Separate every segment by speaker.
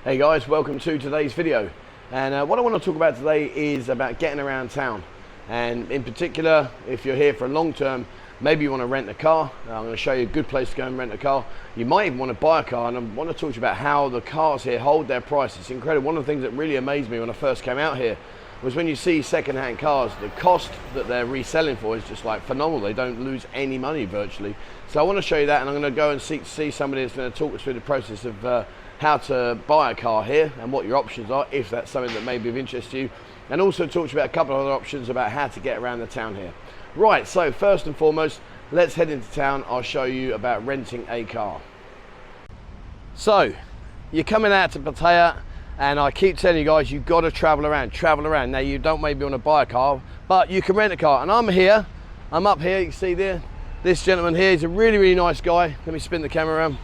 Speaker 1: Hey guys, welcome to today's video. And what I want to talk about today is about getting around town. And in particular, if you're here for a long term, maybe you want to rent a car. I'm going to show you a good place to go and rent a car. You might even want to buy a car, and I want to talk to you about how the cars here hold their price. It's incredible. One of the things that really amazed me when I first came out here was when you see second-hand cars, the cost that they're reselling for is just like phenomenal. They don't lose any money virtually. So I want to show you that, and I'm going to go and see somebody that's going to talk us through the process of how to buy a car here and what your options are, if that's something that may be of interest to you, and also talk to you about a couple of other options about how to get around the town here. Right, so first and foremost, let's head into town. I'll show you about renting a car. So, you're coming out to Pattaya, and I keep telling you guys, you've got to travel around. Now, you don't maybe want to buy a car, but you can rent a car. And I'm up here, you can see there, this gentleman here, he's a really, really nice guy. Let me spin the camera around.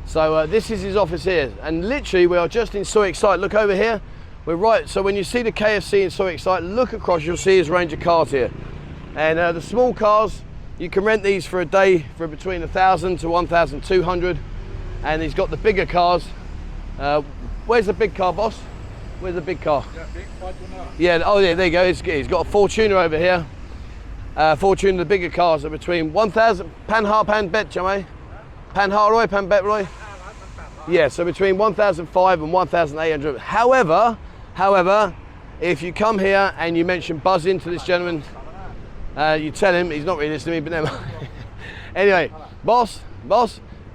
Speaker 1: So this is his office here, and literally we are just in Soy Site. Look over here, we're right, so when you see the KFC in Soy Site, look across, you'll see his range of cars here. And the small cars, you can rent these for a day for between 1,000 to 1,200. And he's got the bigger cars. Where's the big car, boss? Where's the big car?
Speaker 2: Yeah, big Fortuner.
Speaker 1: Yeah, oh yeah, there you go, he's got a Fortuner over here. Fortuner, the bigger cars are between 1,000, Pan bet, Jamai? Pan Roy, Pan bet Roy? Yeah, so between 1,500 and 1,800. However, if you come here and you mention buzzing to this gentleman, you tell him, he's not really listening to me, but never mind. Anyway, boss,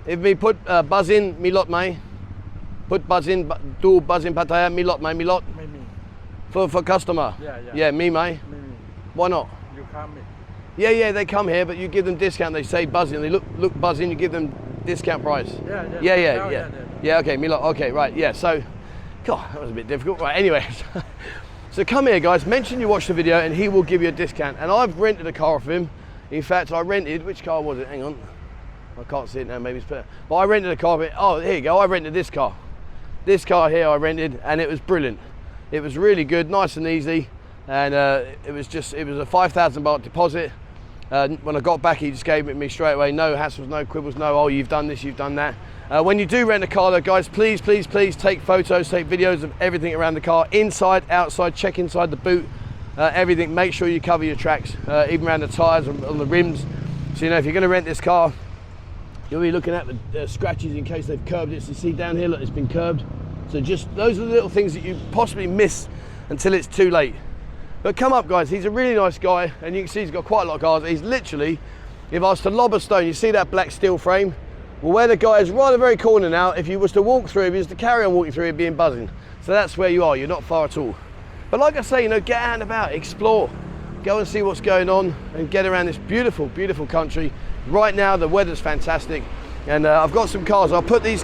Speaker 1: if we put buzz in, me lot, mate. Put buzz in, do buzz in Pattaya, me lot.
Speaker 2: Me.
Speaker 1: For customer? Yeah, me, mate. Me. Why not?
Speaker 2: You come in.
Speaker 1: Yeah, they come here, but you give them discount. They say buzzing, they look buzzing, you give them discount price. Yeah, okay, me lot, okay, right, yeah, so, God, that was a bit difficult. Right, anyway, so come here, guys, mention you watch the video and he will give you a discount. And I've rented a car off him. In fact, I rented, which car was it? Hang on. I can't see it now, maybe it's better. But I rented a car, oh, here you go, I rented this car. This car here I rented, and it was brilliant. It was really good, nice and easy. And it was a 5,000 baht deposit. When I got back, he just gave it me straight away. No hassles, no quibbles, no, oh, you've done this, you've done that. When you do rent a car though, guys, please take photos, take videos of everything around the car, inside, outside, check inside the boot, everything. Make sure you cover your tracks, even around the tyres, on the rims. So, you know, if you're gonna rent this car, you'll be looking at the scratches in case they've curbed it. So you see down here, look, it's been curbed. So just, those are the little things that you possibly miss until it's too late. But come up, guys, he's a really nice guy, and you can see he's got quite a lot of cars. He's literally, if I was to lob a stone, you see that black steel frame? Well, where the guy is right at the very corner now, if you was to walk through, if you was to carry on walking through, he'd be in buzzing. So that's where you are, you're not far at all. But like I say, you know, get out and about, explore, go and see what's going on, and get around this beautiful, beautiful country. Right now, the weather's fantastic, and I've got some cars. I'll put these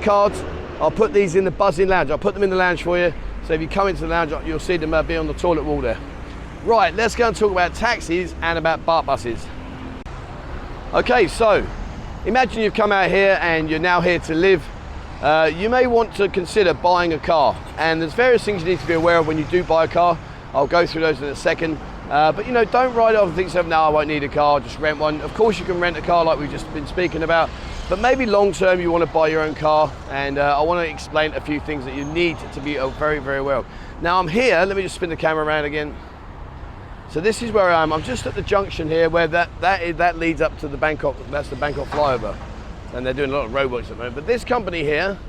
Speaker 1: in the buzzing lounge. I'll put them in the lounge for you. So if you come into the lounge, you'll see them be on the toilet wall there. Right, let's go and talk about taxis and about Baht buses. Okay, so imagine you've come out here and you're now here to live. You may want to consider buying a car, and there's various things you need to be aware of when you do buy a car. I'll go through those in a second. But you know, don't ride off and think, no, I won't need a car, just rent one. Of course you can rent a car like we've just been speaking about, but maybe long term you want to buy your own car, and I want to explain a few things that you need to be very, very well. Now I'm here, let me just spin the camera around again. So this is where I am. I'm just at the junction here where that leads up to the Bangkok, that's the Bangkok flyover. And they're doing a lot of roadworks at the moment. But this company here,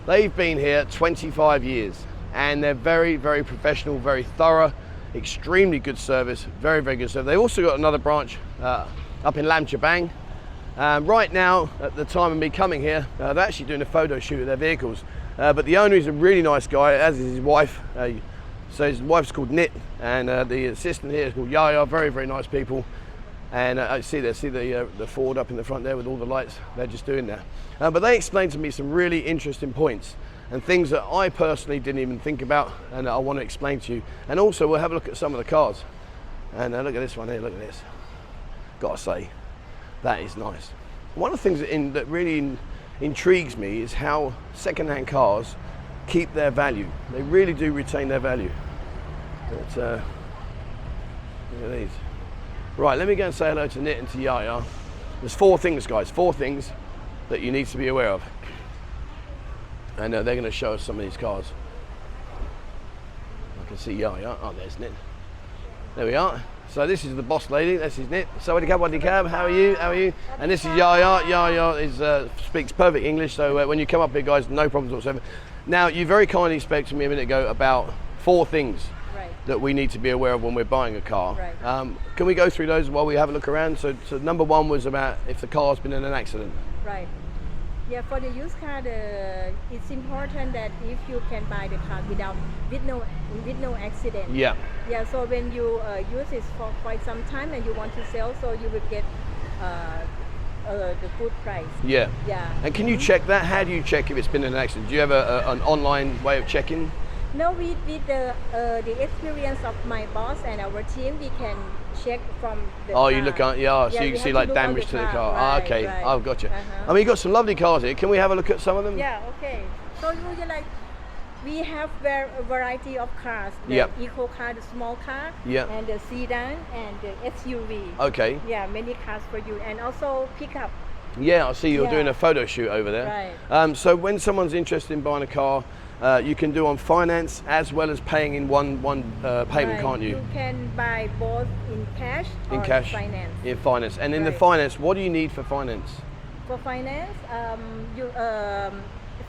Speaker 1: they've been here 25 years. And they're very, very professional, very thorough, extremely good service, very, very good service. They've also got another branch up in Lam Chabang. Right now, at the time of me coming here, they're actually doing a photo shoot of their vehicles. But the owner is a really nice guy, as is his wife. So his wife's called Nit, and the assistant here is called Yaya. Very, very nice people. And I see the Ford up in the front there with all the lights. They're just doing that. But they explained to me some really interesting points and things that I personally didn't even think about, and I want to explain to you. And also we'll have a look at some of the cars. And look at this one here, look at this. Gotta say, that is nice. One of the things that really intrigues me is how second-hand cars keep their value. They really do retain their value. But, look at these. Right, let me go and say hello to Nit and to Yaya. There's four things, guys, four things that you need to be aware of. And they're going to show us some of these cars. I can see Yaya. Oh, there's Nit. There we are. So this is the boss lady. This is Nit. Sawadee Cab. How are you? How are you? And this is Yaya. Yaya speaks perfect English. So when you come up here, guys, no problems whatsoever. Now, you very kindly spoke to me a minute ago about 4 things that we need to be aware of when we're buying a car.
Speaker 2: Right.
Speaker 1: Can we go through those while we have a look around? So number 1 was about if the car's been in an accident.
Speaker 2: Right. Yeah, for the used car, it's important that if you can buy the car with no accident.
Speaker 1: Yeah.
Speaker 2: Yeah. So when you use it for quite some time and you want to sell, so you will get the good price.
Speaker 1: Yeah.
Speaker 2: Yeah.
Speaker 1: And can you check that? How do you check if it's been in an accident? Do you have an online way of checking?
Speaker 2: No, with the experience of my boss and our team, we can check from the
Speaker 1: car.
Speaker 2: you
Speaker 1: look at, so you can see like damage to the car.
Speaker 2: Right,
Speaker 1: okay,
Speaker 2: right.
Speaker 1: I've got you. I mean, you've got some lovely cars here. Can we have a look at some of them?
Speaker 2: Yeah, okay. So we have a variety of cars. The eco car, the small car, and the sedan, and the SUV.
Speaker 1: Okay.
Speaker 2: Yeah, many cars for you, and also pickup.
Speaker 1: Yeah, I see you're doing a photo shoot over there.
Speaker 2: Right.
Speaker 1: So when someone's interested in buying a car, you can do on finance as well as paying in one payment, can't you?
Speaker 2: You can buy both in cash or finance.
Speaker 1: In finance. And in the finance, what do you need for finance?
Speaker 2: For finance,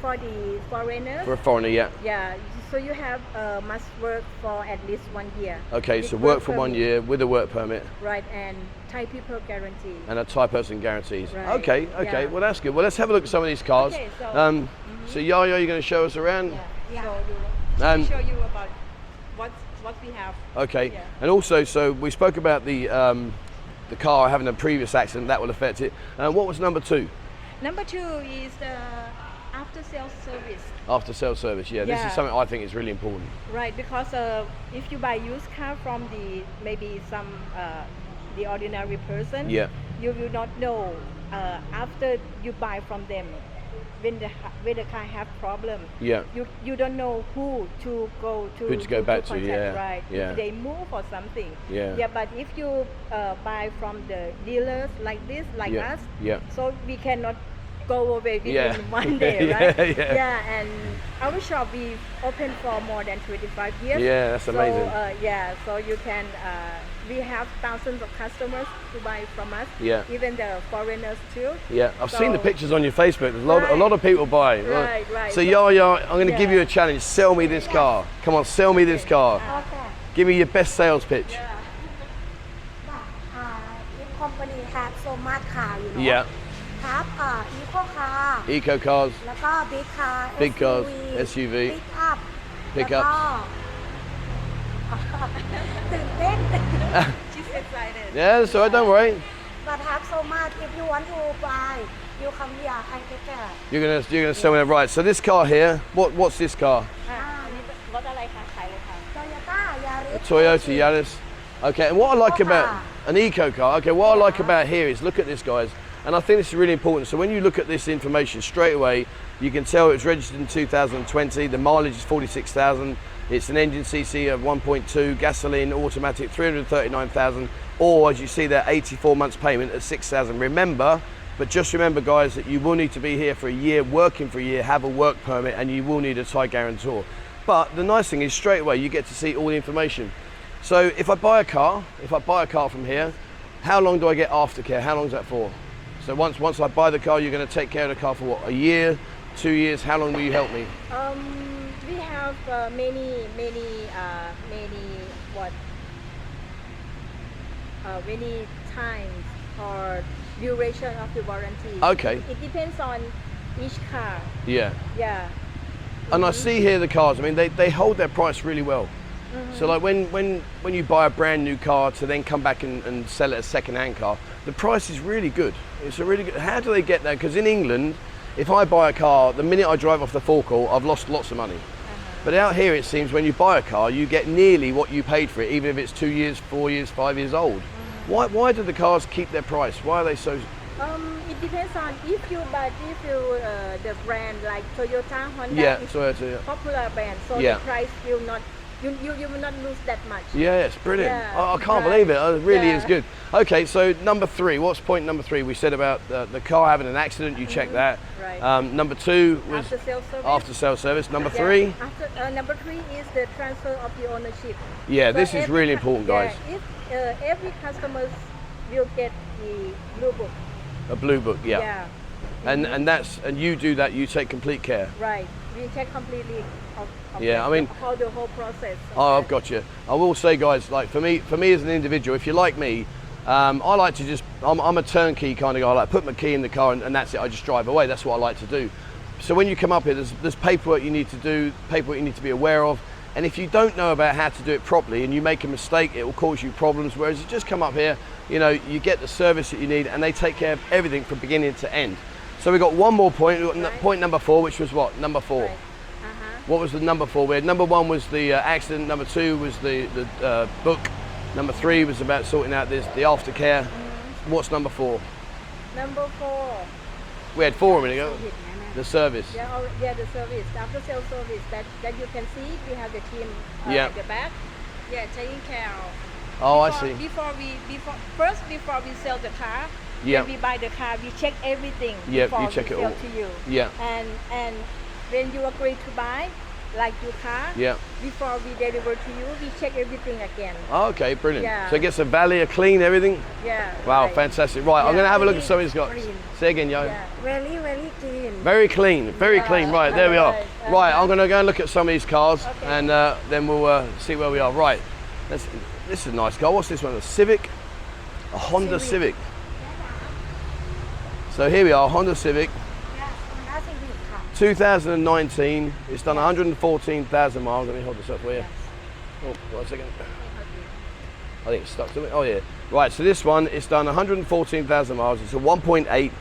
Speaker 2: for the foreigners.
Speaker 1: For a foreigner, yeah.
Speaker 2: Yeah, so you have must work for at least 1 year.
Speaker 1: Okay, so work for 1 year with a work permit.
Speaker 2: Right, and Thai people guarantee.
Speaker 1: And a Thai person guarantees.
Speaker 2: Right.
Speaker 1: Okay,
Speaker 2: Yeah.
Speaker 1: Well that's good. Well, let's have a look at some of these cars.
Speaker 2: Okay, so,
Speaker 1: so Yaya, you're going to show us around?
Speaker 2: Yeah. So show you about what we have.
Speaker 1: Okay,
Speaker 2: Yeah.
Speaker 1: and also, so we spoke about the car having a previous accident, that will affect it. What was number 2?
Speaker 2: Number 2 is the after-sales service.
Speaker 1: After-sales service, yeah. This is something I think is really important.
Speaker 2: Right, because if you buy used car from the ordinary person, you will not know after you buy from them when the car have problem.
Speaker 1: Yeah.
Speaker 2: You don't know who to go to.
Speaker 1: Who to go back to,
Speaker 2: contact, right?
Speaker 1: Yeah.
Speaker 2: If they move or something.
Speaker 1: Yeah.
Speaker 2: Yeah, but if you buy from the dealers like this, like us, so we cannot go away within 1 day, right? Yeah, and our shop we open for more than 25 years.
Speaker 1: Yeah, that's amazing.
Speaker 2: So so you can we have thousands of customers to buy from us.
Speaker 1: Yeah.
Speaker 2: Even the foreigners too.
Speaker 1: Yeah, I've seen the pictures on your Facebook. There's a lot of people buy.
Speaker 2: Right.
Speaker 1: So Yaya, I'm going to give you a challenge. Sell me this car. Come on, sell me this car.
Speaker 3: Okay.
Speaker 1: Give me your best sales pitch.
Speaker 3: This company have so much car, you know.
Speaker 1: Yeah.
Speaker 3: Have eco car.
Speaker 1: Eco cars.
Speaker 3: แล้วก็ big car.
Speaker 1: Big cars, SUV.
Speaker 3: Pickup. แล้วก็ ตื่นเต้น
Speaker 2: She's excited.
Speaker 1: Yeah, so don't worry.
Speaker 3: But have so much. If you want to buy, you come here. I take care.
Speaker 1: You're gonna sell me that, right? So this car here, what's this car?
Speaker 2: อันนี้รถอะไรคะขายเลยค่ะ
Speaker 3: Toyota Yaris.
Speaker 1: A Toyota Yaris. Okay, and what I like about an eco car, what I like about here is look at this, guys. And I think this is really important. So when you look at this information straight away, you can tell it was registered in 2020. The mileage is 46,000. It's an engine CC of 1.2, gasoline, automatic, 339,000. Or as you see there, 84 months payment at 6,000. Remember, but just remember, guys, that you will need to be here for a year, working for a year, have a work permit, and you will need a Thai guarantor. But the nice thing is straight away, you get to see all the information. So if I buy a car from here, how long do I get aftercare? How long is that for? So once I buy the car, you're going to take care of the car for what? A year, 2 years? How long will you help me?
Speaker 2: We have many times or duration of the warranty.
Speaker 1: Okay.
Speaker 2: It depends on each car.
Speaker 1: Yeah.
Speaker 2: Yeah.
Speaker 1: And I see here the cars. I mean, they hold their price really well. So like when you buy a brand new car to then come back and sell it as a second-hand car, the price is really good. It's a really good. How do they get that? Because in England, if I buy a car, the minute I drive off the forecourt, I've lost lots of money. But out here, it seems when you buy a car, you get nearly what you paid for it, even if it's 2 years, 4 years, 5 years old. Why do the cars keep their price? Why are they so?
Speaker 2: It depends on if you the brand like Toyota, Honda is
Speaker 1: Toyota,
Speaker 2: popular brand, so
Speaker 1: Yeah.
Speaker 2: the price will not you will not lose that much.
Speaker 1: Yeah, it's brilliant.
Speaker 2: Yeah,
Speaker 1: I can't believe it. It really is good. Okay, so number 3. What's point number 3? We said about the car having an accident. You check that.
Speaker 2: Right.
Speaker 1: Number 2 was
Speaker 2: after sale service.
Speaker 1: Number 3.
Speaker 2: Number 3 is the transfer of the ownership.
Speaker 1: Yeah,
Speaker 2: so
Speaker 1: this is really important, guys.
Speaker 2: If every customer will get the blue book.
Speaker 1: A blue book, yeah.
Speaker 2: Yeah.
Speaker 1: And you do that. You take complete care.
Speaker 2: Right. We take completely of
Speaker 1: yeah, I mean,
Speaker 2: how the whole process.
Speaker 1: Oh, I've got you. I will say, guys, like for me as an individual, if you're like me, I like to just, I'm a turnkey kind of guy. I like put my key in the car and that's it. I just drive away. That's what I like to do. So when you come up here, there's paperwork you need to do, paperwork you need to be aware of. And if you don't know about how to do it properly and you make a mistake, it will cause you problems. Whereas you just come up here, you know, you get the service that you need and they take care of everything from beginning to end. So we've got one more point, point number 4, which was what? Number 4.
Speaker 2: Right.
Speaker 1: What was the number 4? We had number 1 was the accident, number 2 was the book, number 3 was about sorting out the aftercare. What's number 4?
Speaker 2: Number 4.
Speaker 1: We had 4 a minute ago. The service.
Speaker 2: Yeah, the service, after sale service that you can see. We have the team at the back. Yeah, taking care of.
Speaker 1: Oh, I see.
Speaker 2: Before we sell the car,
Speaker 1: yeah,
Speaker 2: when we buy the car, we check everything.
Speaker 1: Yeah,
Speaker 2: before
Speaker 1: you check
Speaker 2: we
Speaker 1: it
Speaker 2: sell
Speaker 1: all.
Speaker 2: to you.
Speaker 1: Yeah.
Speaker 2: And when you agree to buy, like your car,
Speaker 1: yeah,
Speaker 2: before we deliver to you, we check everything again.
Speaker 1: Oh, okay, brilliant.
Speaker 2: Yeah.
Speaker 1: So it gets a valet, a clean, everything?
Speaker 2: Yeah.
Speaker 1: Wow,
Speaker 2: right.
Speaker 1: fantastic. Right, I'm going to have a look at some of these guys.
Speaker 3: Clean.
Speaker 1: Say again, yo.
Speaker 2: Yeah.
Speaker 3: Very, very clean.
Speaker 1: Very clean, very clean. Right, there we are. Right, I'm going to go and look at some of these cars and then we'll see where we are. Right, this is a nice car. What's this one? A Civic? A Honda Civic. So here we are, Honda Civic. 2019, it's done 114,000 miles. Let me hold this up for you. Oh, 1 second. I think it's stuck to it. Oh yeah. Right, so this one, it's done 114,000 miles. It's a 1.8.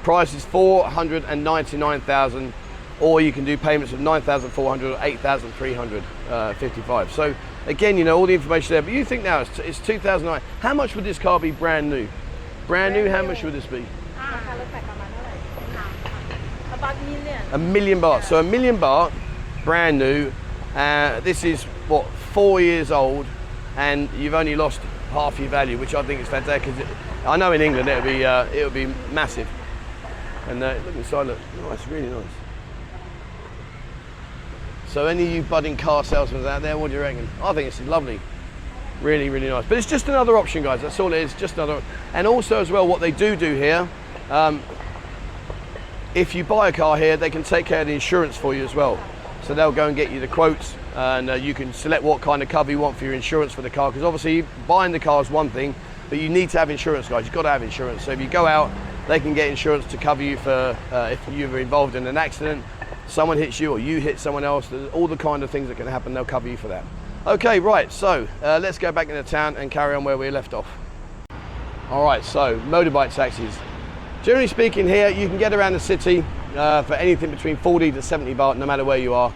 Speaker 1: Price is 499,000, or you can do payments of 9,400 or 8,355. So again, you know, all the information there. But you think now it's 2009. How much would this car be brand new? Brand new, how much would this be?
Speaker 2: About
Speaker 1: $1 million. So $1 million baht, brand new. This is what, 4 years old, and you've only lost half your value, which I think is fantastic. I know in England it would be massive. And look inside, look, nice, really nice. So any of you budding car salesmen out there, what do you reckon? I think it's lovely. Really, really nice. But it's just another option, guys. That's all it is, just another. And also as well, what they do here, if you buy a car here, they can take care of the insurance for you as well. So they'll go and get you the quotes, and you can select what kind of cover you want for your insurance for the car. Because obviously buying the car is one thing, but you need to have insurance, guys. You've got to have insurance. So if you go out, they can get insurance to cover you for if you were involved in an accident, someone hits you or you hit someone else, all the kind of things that can happen, they'll cover you for that. Okay, right, so let's go back into town and carry on where we left off. All right, so motorbike taxis. Generally speaking here, you can get around the city for anything between 40 to 70 baht, no matter where you are.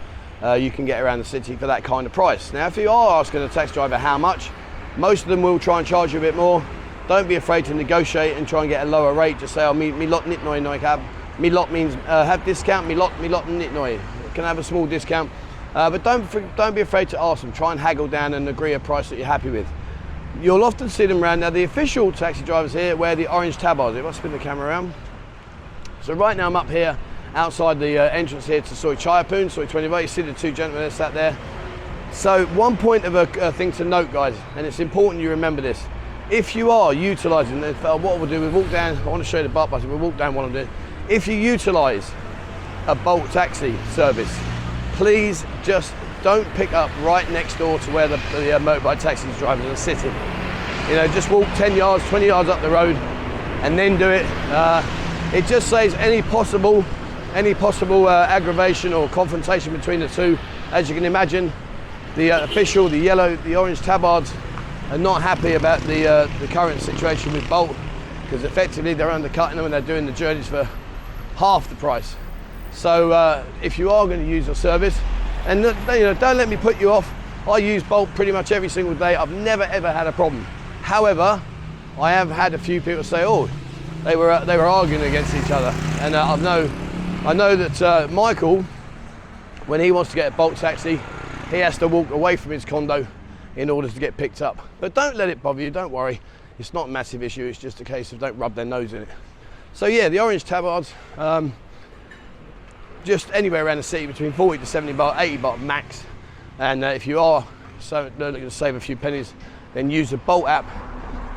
Speaker 1: You can get around the city for that kind of price. Now, if you are asking a taxi driver how much, most of them will try and charge you a bit more. Don't be afraid to negotiate and try and get a lower rate. Just say, oh, me lot nit noi noi cab. Me lot means have discount, me lot nit noi. Can I have a small discount? But don't be afraid to ask them. Try and haggle down and agree a price that you're happy with. You'll often see them around. Now, the official taxi drivers here wear the orange tabards. If I spin the camera around. So right now I'm up here outside the entrance here to Soi Chayapun, Soi 20. You see the two gentlemen that sat there. So one point of a thing to note, guys, and it's important you remember this. If you are utilising, what we'll do, we walk down, I want to show you the Baht bus, we'll walk down one of them. If you utilise a Bolt taxi service, please just don't pick up right next door to where the motorbike taxis drivers are sitting. You know, just walk 10 yards, 20 yards up the road and then do it. It just saves any possible aggravation or confrontation between the two. As you can imagine, the official, the yellow, the orange tabards are not happy about the current situation with Bolt, because effectively they're undercutting them and they're doing the journeys for half the price. So if you are going to use a service, and you know, don't let me put you off. I use Bolt pretty much every single day. I've never ever had a problem. However, I have had a few people say, oh, they were arguing against each other, and I know that Michael, when he wants to get a Bolt taxi, he has to walk away from his condo in order to get picked up. But don't let it bother you, don't worry. It's not a massive issue, it's just a case of don't rub their nose in it. So yeah, the orange tabards, just anywhere around the city between 40 to 70 baht, 80 baht max. And if you are looking to save a few pennies, then use the Bolt app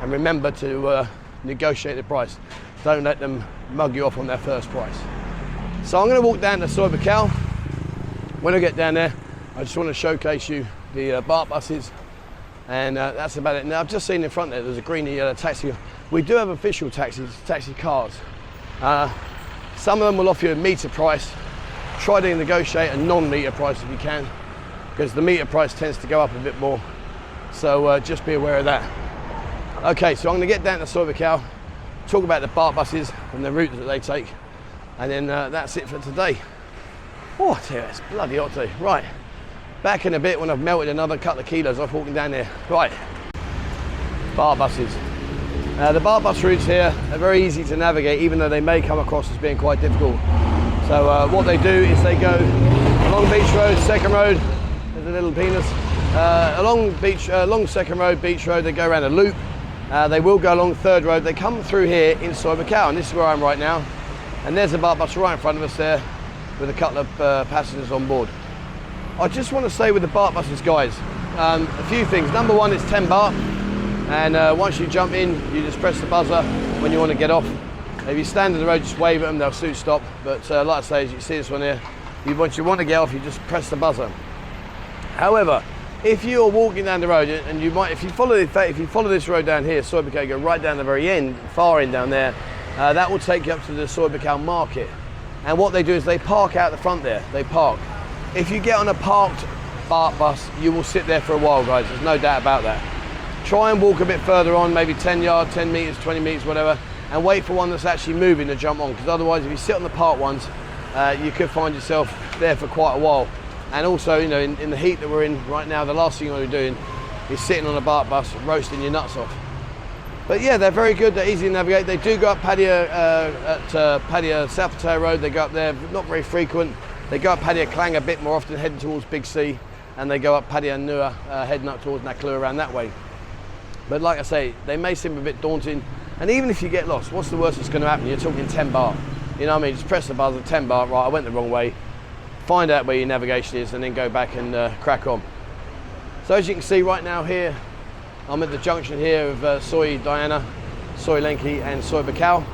Speaker 1: and remember to negotiate the price. Don't let them mug you off on their first price. So I'm going to walk down to Soi Buakhao. When I get down there, I just want to showcase you the Baht buses, and that's about it. Now I've just seen in front there's a green and yellow taxi. We do have official taxis, taxi cars. Some of them will offer you a meter price. Try to negotiate a non-meter price if you can, because the meter price tends to go up a bit more. So just be aware of that. Okay, so I'm going to get down to Soi Buakhao, talk about the Baht buses and the routes that they take, and then that's it for today. Oh, I tell you, it's bloody hot today. Right, back in a bit when I've melted another couple of kilos off walking down there. Right, Baht buses. The Baht bus routes here are very easy to navigate, even though they may come across as being quite difficult. So what they do is they go along Beach Road, Second Road, there's a little penis, along Second Road, Beach Road, they go around a loop. They will go along Third Road. They come through here in Soi Buakhao, and this is where I am right now. And there's a Baht bus right in front of us there with a couple of passengers on board. I just want to say with the Baht buses, guys, a few things. Number one, it's 10 baht, and once you jump in, you just press the buzzer when you want to get off. If you stand on the road, just wave at them, they'll soon stop. But like I say, as you see this one here, once you want to get off, you just press the buzzer. However, if you're walking down the road, and you might, if you follow this road down here, Soi Buakhao, go right down the very end, far end down there, that will take you up to the Soi Buakhao market. And what they do is they park out the front there. They park. If you get on a parked Baht bus, you will sit there for a while, guys. There's no doubt about that. Try and walk a bit further on, maybe 10 yards, 10 meters, 20 meters, whatever, and wait for one that's actually moving to jump on. Because otherwise, if you sit on the parked ones, you could find yourself there for quite a while. And also, you know, in the heat that we're in right now, the last thing you want to be doing is sitting on a Baht bus roasting your nuts off. But yeah, they're very good, they're easy to navigate. They do go up Pattaya, Pattaya, South Pattaya Road, they go up there, not very frequent. They go up Pattaya Klang a bit more often, heading towards Big C, and they go up Pattaya Nua, heading up towards Naklu around that way. But like I say, they may seem a bit daunting, and even if you get lost, what's the worst that's going to happen? You're talking 10 baht. You know what I mean? Just press the buzzer, 10 baht, right, I went the wrong way. Find out where your navigation is, and then go back and crack on. So as you can see right now here, I'm at the junction here of Soi Diana, Soi Lenki and Soi Buakhao.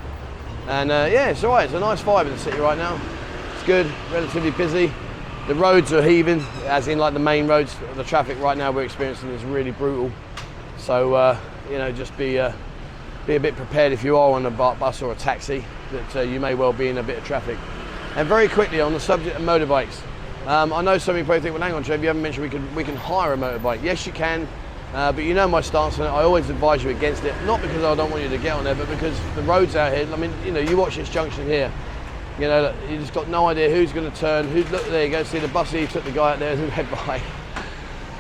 Speaker 1: And yeah, it's alright, it's a nice vibe in the city right now. It's good, relatively busy. The roads are heaving, as in like the main roads. The traffic right now we're experiencing is really brutal. So, you know, just be a bit prepared if you are on a Baht bus or a taxi, that you may well be in a bit of traffic. And very quickly on the subject of motorbikes, I know some of you probably think, well hang on Trev, you haven't mentioned we can hire a motorbike. Yes you can, but you know my stance on it. I always advise you against it, not because I don't want you to get on there, but because the roads out here, I mean, you know, you watch this junction here, you know, you just got no idea who's going to turn, look, there you go, see the bus here, took the guy out there who went by.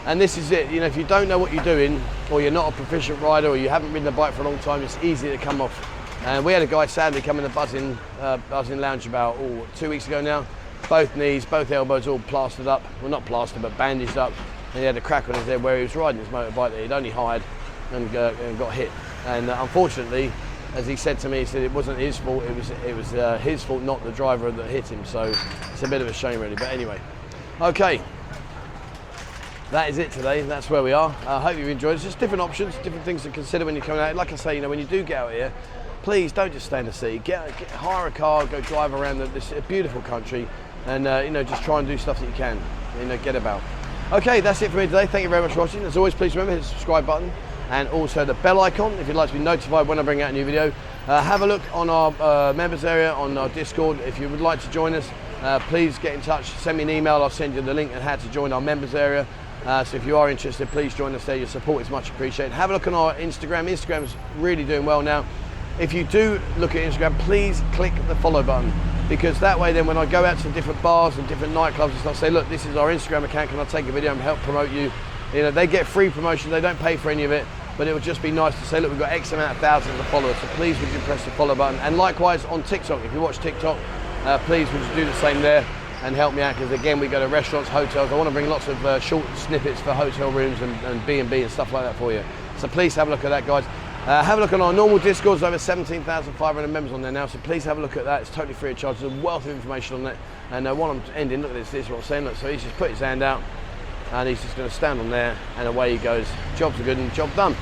Speaker 1: And this is it, you know, if you don't know what you're doing, or you're not a proficient rider, or you haven't ridden a bike for a long time, it's easy to come off. And we had a guy sadly come in the buzzing lounge about 2 weeks ago now. Both knees, both elbows all plastered up. Well, not plastered, but bandaged up. And he had a crack on his head where he was riding his motorbike that he'd only hired and got hit. And unfortunately, as he said to me, he said it wasn't his fault. It was his fault, not the driver that hit him. So it's a bit of a shame, really. But anyway, okay. That is it today. That's where we are. I hope you've enjoyed it. It's just different options, different things to consider when you're coming out. Like I say, you know, when you do get out here, please don't just stay in the city. Hire a car, go drive around this beautiful country, and you know, just try and do stuff that you can. You know, get about. Okay, that's it for me today. Thank you very much for watching. As always, please remember, hit the subscribe button and also the bell icon if you'd like to be notified when I bring out a new video. Have a look on our members area on our Discord. If you would like to join us, please get in touch. Send me an email. I'll send you the link on how to join our members area. So if you are interested, please join us there. Your support is much appreciated. Have a look on our Instagram. Instagram's really doing well now. If you do look at Instagram, please click the follow button, because that way then when I go out to different bars and different nightclubs and stuff, say, look, this is our Instagram account, can I take a video and help promote you? You know, they get free promotion, they don't pay for any of it, but it would just be nice to say, look, we've got X amount of thousands of followers, so please would you press the follow button. And likewise on TikTok, if you watch TikTok, please would you do the same there. and help me out, because again, we go to restaurants, hotels. I want to bring lots of short snippets for hotel rooms and B&B and stuff like that for you. So please have a look at that, guys. Have a look on our normal Discord. There's over 17,500 members on there now, so please have a look at that. It's totally free of charge. There's a wealth of information on it. And while I'm ending, look at this. This is what I'm saying. Look, so he's just put his hand out, and he's just going to stand on there, and away he goes. Job's a good and job done.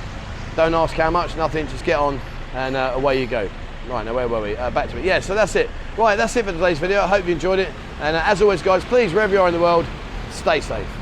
Speaker 1: Don't ask how much, nothing. Just get on, and away you go. Right, now where were we? Back to it. Yeah, so that's it. Right, that's it for today's video. I hope you enjoyed it. And as always, guys, please, wherever you are in the world, stay safe.